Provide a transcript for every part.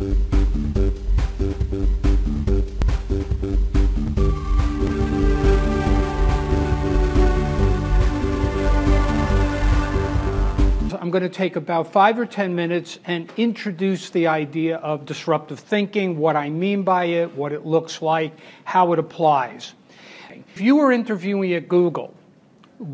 I'm going to take about 5 or 10 minutes and introduce the idea of disruptive thinking, what I mean by it, what it looks like, how it applies. If you were interviewing at Google,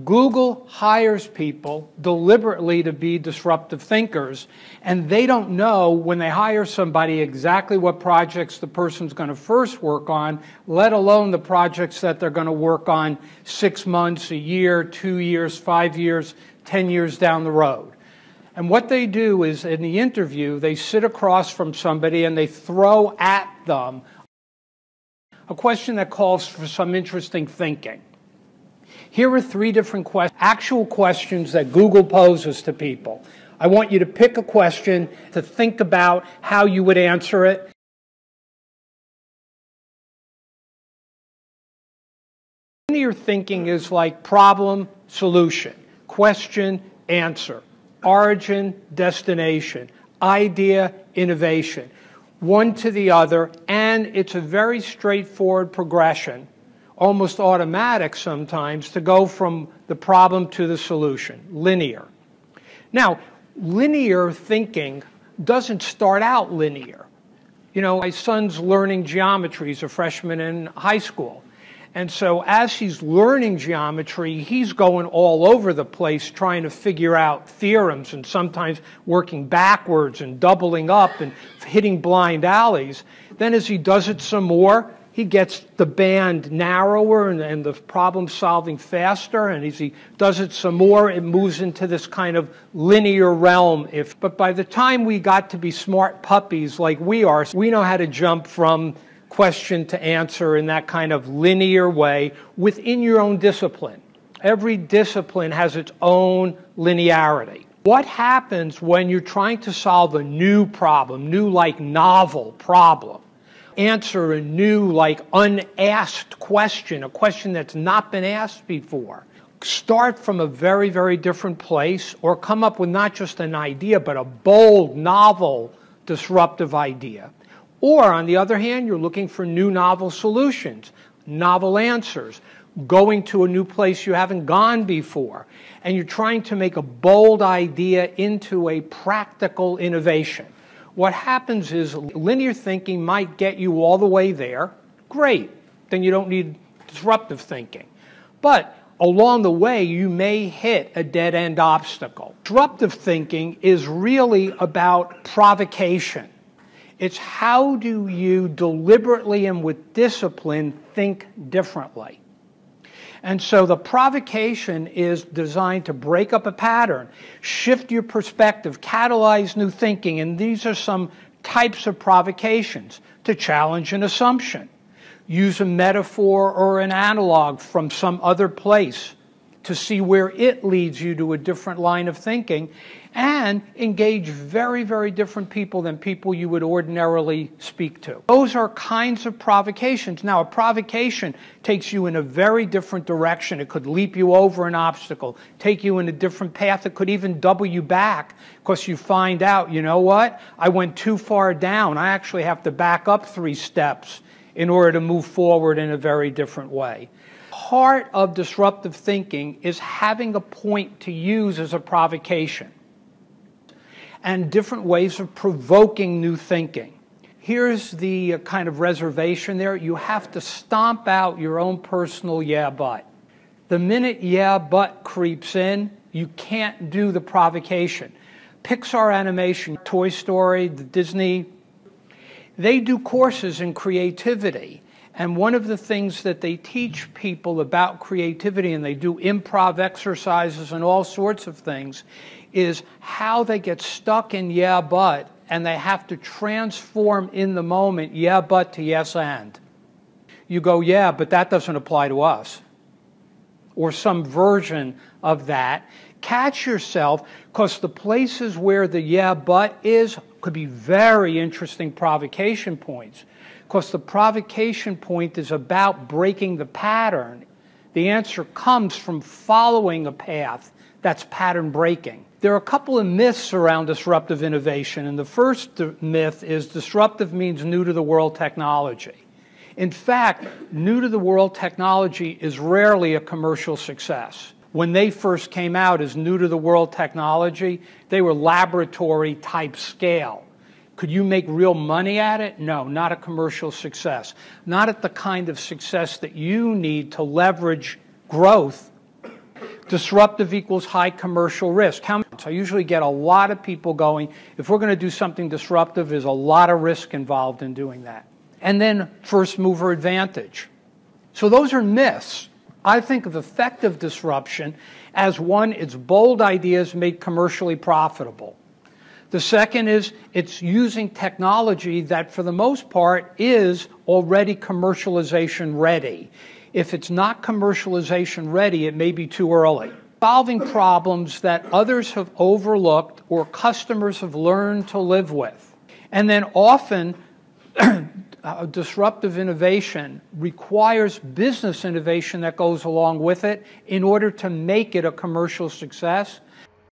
Google hires people deliberately to be disruptive thinkers, and they don't know when they hire somebody exactly what projects the person's going to first work on, let alone the projects that they're going to work on 6 months, a year, 2 years, 5 years, 10 years down the road. And what they do is, in the interview, they sit across from somebody and they throw at them a question that calls for some interesting thinking. Here are 3 different actual questions that Google poses to people. I want you to pick a question to think about how you would answer it. Linear thinking is like problem, solution, question, answer. Origin, destination, idea, innovation, one to the other, and it's a very straightforward progression, almost automatic sometimes, to go from the problem to the solution, linear. Now, linear thinking doesn't start out linear. You know, my son's learning geometry. He's a freshman in high school. And so as he's learning geometry, he's going all over the place trying to figure out theorems and sometimes working backwards and doubling up and hitting blind alleys. Then as he does it some more, he gets the band narrower and the problem solving faster. And as he does it some more, it moves into this kind of linear realm. But by the time we got to be smart puppies like we are, we know how to jump from question to answer in that kind of linear way within your own discipline. Every discipline has its own linearity. What happens when you're trying to solve a new problem, new like novel problem, answer a new like unasked question, a question that's not been asked before? Start from a very, very different place or come up with not just an idea but a bold, novel, disruptive idea. Or, on the other hand, you're looking for new novel solutions, novel answers, going to a new place you haven't gone before, and you're trying to make a bold idea into a practical innovation. What happens is linear thinking might get you all the way there. Great. Then you don't need disruptive thinking. But along the way, you may hit a dead-end obstacle. Disruptive thinking is really about provocation. It's how do you deliberately and with discipline think differently. And so the provocation is designed to break up a pattern, shift your perspective, catalyze new thinking, and these are some types of provocations. To challenge an assumption, use a metaphor or an analog from some other place to see where it leads you to a different line of thinking, and engage very, very different people than people you would ordinarily speak to. Those are kinds of provocations. Now, a provocation takes you in a very different direction. It could leap you over an obstacle, take you in a different path. It could even double you back because you find out, you know what? I went too far down. I actually have to back up 3 steps in order to move forward in a very different way. Part of disruptive thinking is having a point to use as a provocation and different ways of provoking new thinking. Here's the kind of reservation there. You have to stomp out your own personal yeah, but. The minute yeah, but creeps in, you can't do the provocation. Pixar animation, Toy Story, the Disney, they do courses in creativity. And one of the things that they teach people about creativity, and they do improv exercises and all sorts of things, is how they get stuck in yeah, but, and they have to transform in the moment yeah, but to yes, and. You go, yeah, but that doesn't apply to us. Or some version of that. Catch yourself, because the places where the yeah, but is could be very interesting provocation points. Because the provocation point is about breaking the pattern. The answer comes from following a path That's pattern breaking. There are a couple of myths around disruptive innovation, and the first myth is disruptive means new to the world technology. In fact, new to the world technology is rarely a commercial success. When they first came out as new to the world technology, they were laboratory type scale. Could you make real money at it? No, not a commercial success. Not at the kind of success that you need to leverage growth. Disruptive equals high commercial risk. I usually get a lot of people going, if we're going to do something disruptive, there's a lot of risk involved in doing that. And then first mover advantage. So those are myths. I think of effective disruption as one, it's bold ideas made commercially profitable. The second is it's using technology that for the most part is already commercialization ready. If it's not commercialization ready, it may be too early. Solving problems that others have overlooked or customers have learned to live with. And then often, disruptive innovation requires business innovation that goes along with it in order to make it a commercial success.